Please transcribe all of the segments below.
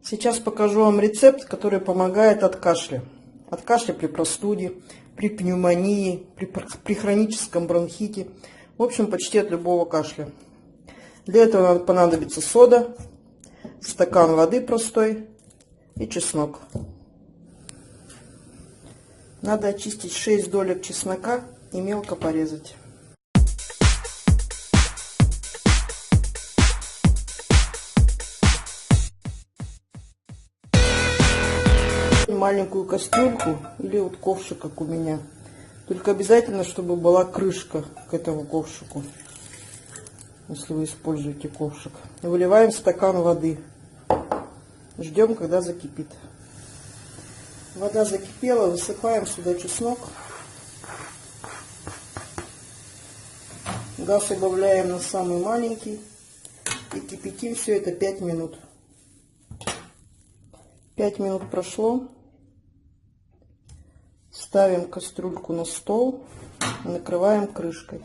Сейчас покажу вам рецепт, который помогает от кашля. От кашля при простуде, при пневмонии, при хроническом бронхите. В общем, почти от любого кашля. Для этого понадобится сода, стакан воды простой и чеснок. Надо очистить 6 долек чеснока и мелко порезать. Маленькую кастрюльку или вот ковшик, как у меня. Только обязательно, чтобы была крышка к этому ковшику, если вы используете ковшик. И выливаем стакан воды. Ждем, когда закипит. Вода закипела, высыпаем сюда чеснок. Газ убавляем на самый маленький. И кипятим все это 5 минут. 5 минут прошло. Ставим кастрюльку на стол, накрываем крышкой.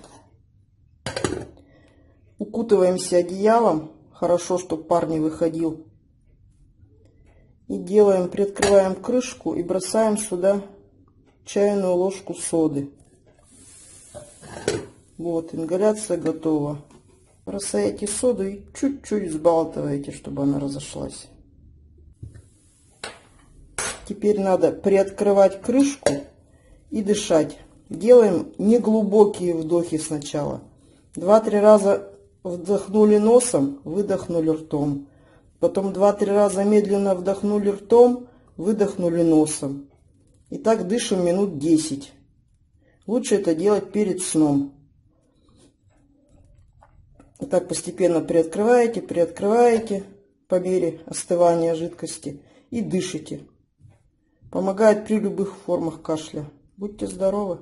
Укутываемся одеялом, хорошо, чтобы пар не выходил. И приоткрываем крышку и бросаем сюда чайную ложку соды. Вот, ингаляция готова. Бросаете соду и чуть-чуть взбалтываете, чтобы она разошлась. Теперь надо приоткрывать крышку и дышать. Делаем неглубокие вдохи сначала. 2-3 раза вдохнули носом, выдохнули ртом. Потом 2-3 раза медленно вдохнули ртом, выдохнули носом. И так дышим минут 10. Лучше это делать перед сном. И так постепенно приоткрываете по мере остывания жидкости и дышите. Помогает при любых формах кашля. Будьте здоровы!